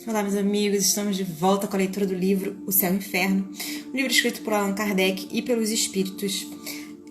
Olá, meus amigos, estamos de volta com a leitura do livro O Céu e o Inferno, um livro escrito por Allan Kardec e pelos Espíritos.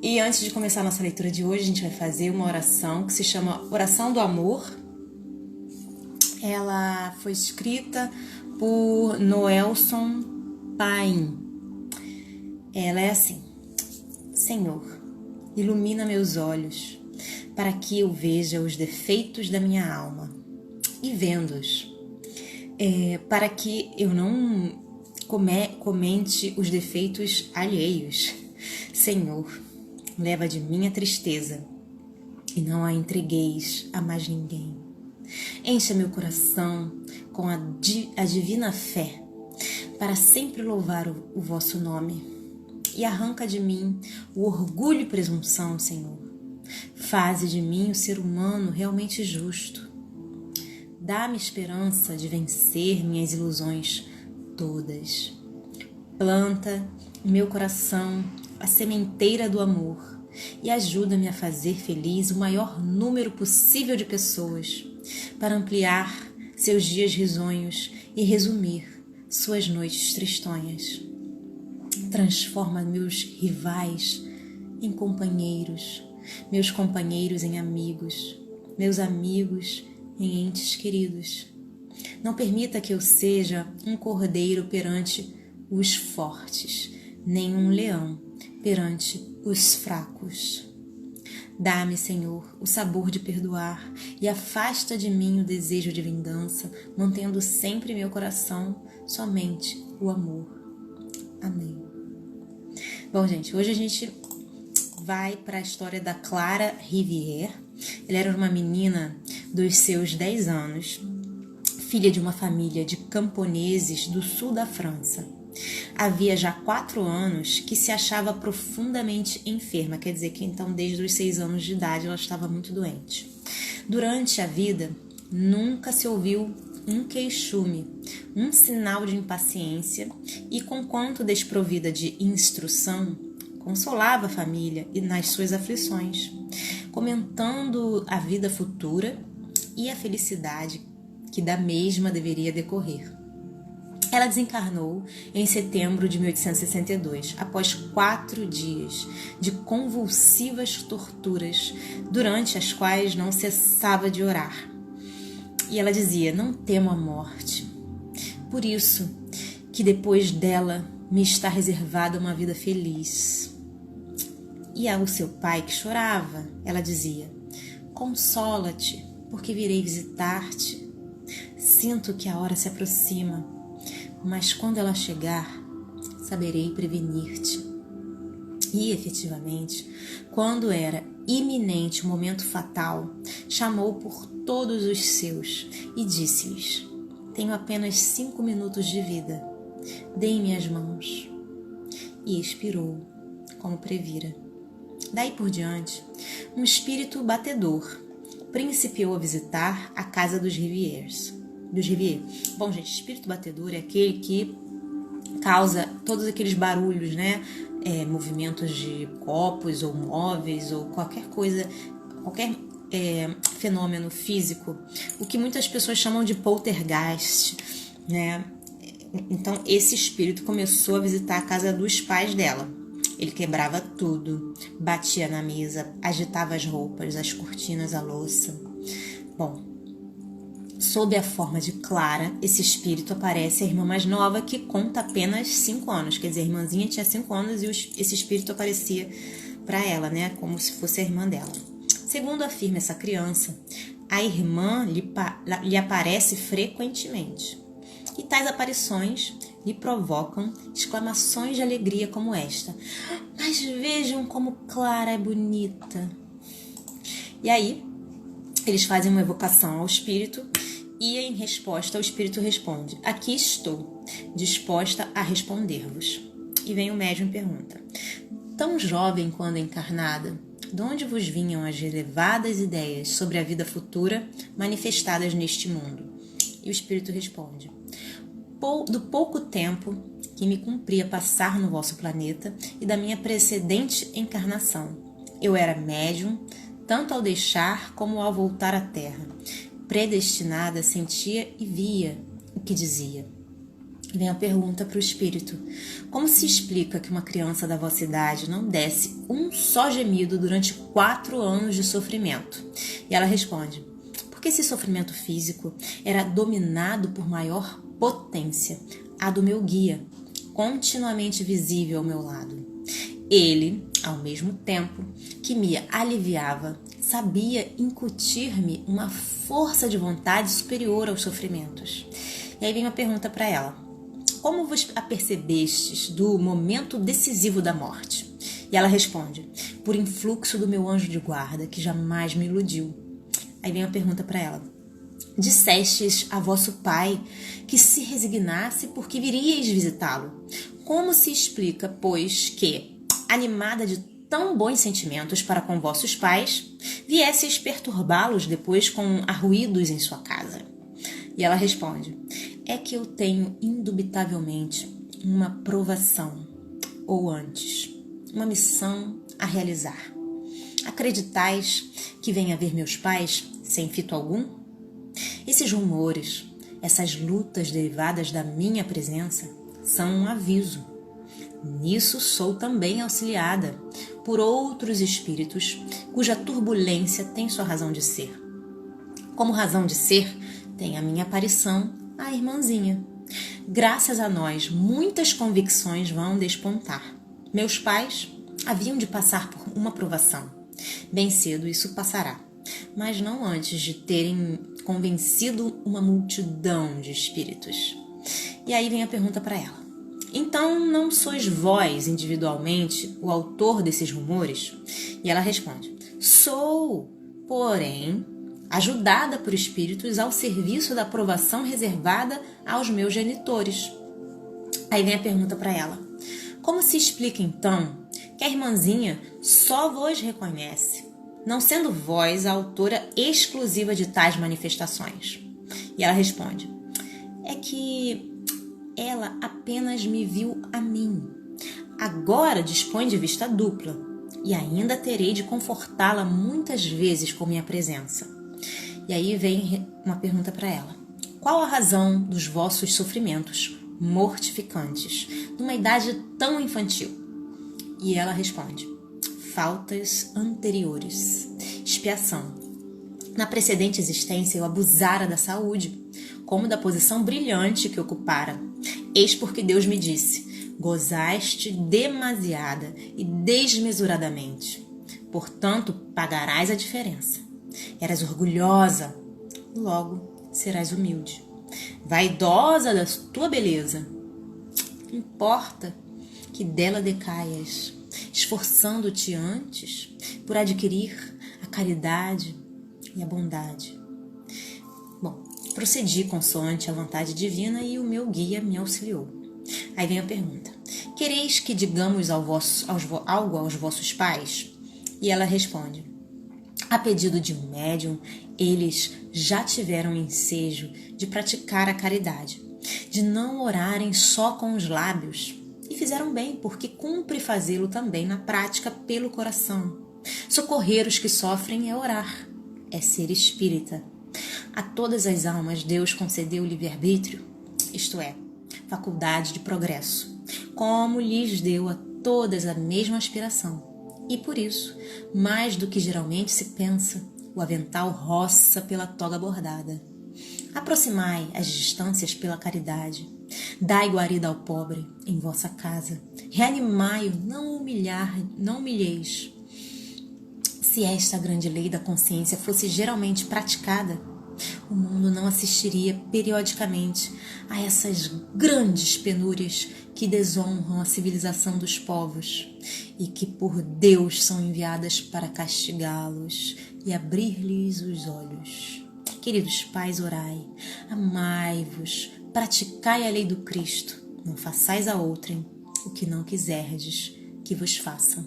E antes de começar a nossa leitura de hoje, a gente vai fazer uma oração que se chama Oração do Amor. Ela foi escrita por Noelson Paim. Ela é assim: Senhor, ilumina meus olhos, para que eu veja os defeitos da minha alma, e vendo-os, para que eu não comente os defeitos alheios. Senhor, leva de mim a tristeza, e não a entregueis a mais ninguém. Encha meu coração com a divina fé, para sempre louvar o vosso nome, e arranca de mim o orgulho e presunção, Senhor. Faze de mim um ser humano realmente justo. Dá-me esperança de vencer minhas ilusões todas. Planta em meu coração a sementeira do amor e ajuda-me a fazer feliz o maior número possível de pessoas, para ampliar seus dias risonhos e resumir suas noites tristonhas. Transforma meus rivais em companheiros, meus companheiros em amigos, meus amigos em entes queridos. Não permita que eu seja um cordeiro perante os fortes, nem um leão perante os fracos. Dá-me, Senhor, o sabor de perdoar e afasta de mim o desejo de vingança, mantendo sempre em meu coração somente o amor. Amém. Bom, gente, hoje a gente vai para a história da Clara Rivière. Ela era uma menina dos seus 10 anos, filha de uma família de camponeses do sul da França. Havia já 4 anos que se achava profundamente enferma, quer dizer que então desde os 6 anos de idade ela estava muito doente. Durante a vida, nunca se ouviu um queixume, um sinal de impaciência, e conquanto desprovida de instrução, consolava a família e nas suas aflições, comentando a vida futura e a felicidade que da mesma deveria decorrer. Ela desencarnou em setembro de 1862, após 4 dias de convulsivas torturas, durante as quais não cessava de orar. E ela dizia: não temo a morte, por isso que depois dela me está reservada uma vida feliz. E ao seu pai, que chorava, ela dizia: consola-te, porque virei visitar-te. Sinto que a hora se aproxima, mas quando ela chegar, saberei prevenir-te. E, efetivamente, quando era iminente o momento fatal, chamou por todos os seus e disse-lhes: tenho apenas 5 minutos de vida, deem-me as mãos. E expirou, como previra. Daí por diante, um espírito batedor principiou a visitar a casa dos Rivières. Bom, gente, espírito batedor é aquele que causa todos aqueles barulhos, né? Movimentos de copos ou móveis ou qualquer coisa, qualquer fenômeno físico, o que muitas pessoas chamam de poltergeist, né? Então, esse espírito começou a visitar a casa dos pais dela. Ele quebrava tudo, batia na mesa, agitava as roupas, as cortinas, a louça. Bom, sob a forma de Clara, esse espírito aparece a irmã mais nova, que conta apenas 5 anos. Quer dizer, a irmãzinha tinha 5 anos e esse espírito aparecia para ela, né? Como se fosse a irmã dela. Segundo afirma essa criança, a irmã lhe aparece frequentemente. E tais aparições lhe provocam exclamações de alegria como esta: mas vejam como Clara é bonita. E aí, eles fazem uma evocação ao espírito e, em resposta, o espírito responde: aqui estou, disposta a responder-vos. E vem o médium e pergunta: tão jovem quando encarnada, de onde vos vinham as elevadas ideias sobre a vida futura manifestadas neste mundo? E o espírito responde: do pouco tempo que me cumpria passar no vosso planeta e da minha precedente encarnação. Eu era médium, tanto ao deixar como ao voltar à Terra. Predestinada, sentia e via o que dizia. Vem a pergunta para o espírito: como se explica que uma criança da vossa idade não desse um só gemido durante 4 anos de sofrimento? E ela responde: porque esse sofrimento físico era dominado por maior potência, a do meu guia, continuamente visível ao meu lado. Ele, ao mesmo tempo que me aliviava, sabia incutir-me uma força de vontade superior aos sofrimentos. E aí vem uma pergunta para ela: como vos apercebestes do momento decisivo da morte? E ela responde: por influxo do meu anjo de guarda, que jamais me iludiu. Aí vem a pergunta para ela: dissestes a vosso pai que se resignasse porque viríeis visitá-lo. Como se explica, pois, que, animada de tão bons sentimentos para com vossos pais, viesseis perturbá-los depois com arruídos em sua casa? E ela responde: é que eu tenho indubitavelmente uma provação, ou antes, uma missão a realizar. Acreditais que venha ver meus pais sem fito algum? Esses rumores, essas lutas derivadas da minha presença, são um aviso. Nisso sou também auxiliada por outros espíritos cuja turbulência tem sua razão de ser. Como razão de ser, tem a minha aparição, a irmãzinha. Graças a nós, muitas convicções vão despontar. Meus pais haviam de passar por uma provação. Bem cedo isso passará, mas não antes de terem convencido uma multidão de espíritos. E aí vem a pergunta para ela: então não sois vós individualmente o autor desses rumores? E ela responde: sou, porém, ajudada por espíritos ao serviço da aprovação reservada aos meus genitores. Aí vem a pergunta para ela: como se explica então que a irmãzinha só vos reconhece, não sendo vós a autora exclusiva de tais manifestações? E ela responde: é que ela apenas me viu a mim. Agora dispõe de vista dupla e ainda terei de confortá-la muitas vezes com minha presença. E aí vem uma pergunta para ela: qual a razão dos vossos sofrimentos mortificantes numa idade tão infantil? E ela responde: faltas anteriores, expiação. Na precedente existência eu abusara da saúde, como da posição brilhante que ocupara. Eis porque Deus me disse: gozaste demasiada e desmesuradamente, portanto pagarás a diferença. Eras orgulhosa, logo serás humilde. Vaidosa da tua beleza, importa que dela decaias, esforçando-te antes por adquirir a caridade e a bondade. Bom, procedi consoante a vontade divina e o meu guia me auxiliou. Aí vem a pergunta: quereis que digamos algo aos vossos pais? E ela responde: a pedido de um médium, eles já tiveram ensejo de praticar a caridade, de não orarem só com os lábios. E fizeram bem, porque cumpre fazê-lo também na prática pelo coração. Socorrer os que sofrem é orar, é ser espírita. A todas as almas Deus concedeu o livre-arbítrio, isto é, faculdade de progresso, como lhes deu a todas a mesma aspiração. E por isso, mais do que geralmente se pensa, o avental roça pela toga bordada. Aproximai as distâncias pela caridade. Dai guarida ao pobre em vossa casa. Reanimai-o, não humilheis. Se esta grande lei da consciência fosse geralmente praticada, o mundo não assistiria periodicamente a essas grandes penúrias que desonram a civilização dos povos e que por Deus são enviadas para castigá-los e abrir-lhes os olhos. Queridos pais, orai, amai-vos, praticai a lei do Cristo, não façais a outrem o que não quiserdes que vos façam.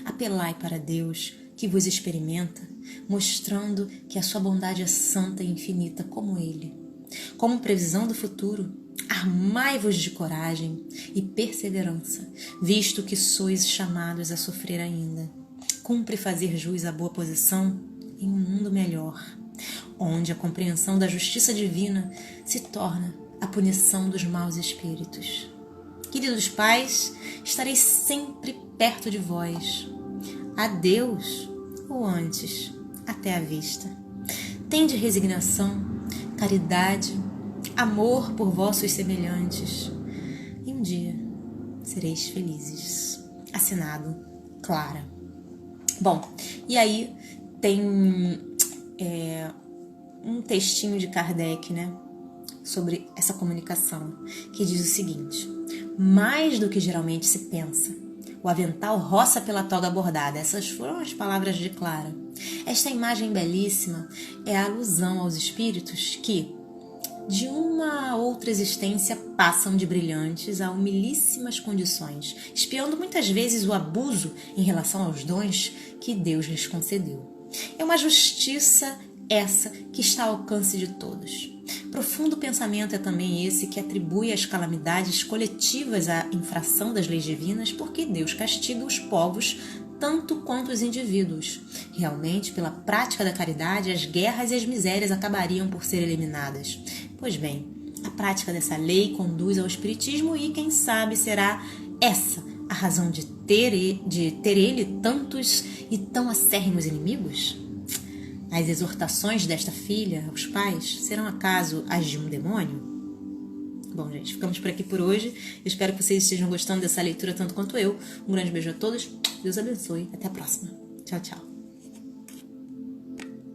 Apelai para Deus, que vos experimenta, mostrando que a sua bondade é santa e infinita como Ele. Como previsão do futuro, armai-vos de coragem e perseverança, visto que sois chamados a sofrer ainda. Cumpre fazer jus à boa posição em um mundo melhor, onde a compreensão da justiça divina se torna a punição dos maus espíritos. Queridos pais, estarei sempre perto de vós. Adeus, ou antes, até a vista. Tende resignação, caridade, amor por vossos semelhantes. E um dia sereis felizes. Assinado, Clara. Bom, e aí tem um textinho de Kardec, né, sobre essa comunicação, que diz o seguinte: mais do que geralmente se pensa, o avental roça pela toga bordada. Essas foram as palavras de Clara. Esta imagem belíssima é a alusão aos espíritos que, de uma outra existência, passam de brilhantes a humilíssimas condições, espiando muitas vezes o abuso em relação aos dons que Deus lhes concedeu. É uma justiça essa que está ao alcance de todos. Profundo pensamento é também esse que atribui as calamidades coletivas à infração das leis divinas, porque Deus castiga os povos tanto quanto os indivíduos. Realmente, pela prática da caridade, as guerras e as misérias acabariam por ser eliminadas. Pois bem, a prática dessa lei conduz ao espiritismo e, quem sabe, será essa a razão de ter ele tantos e tão acérrimos inimigos? As exortações desta filha aos pais serão acaso as de um demônio? Bom, gente, ficamos por aqui por hoje. Eu espero que vocês estejam gostando dessa leitura tanto quanto eu. Um grande beijo a todos. Deus abençoe. Até a próxima. Tchau, tchau.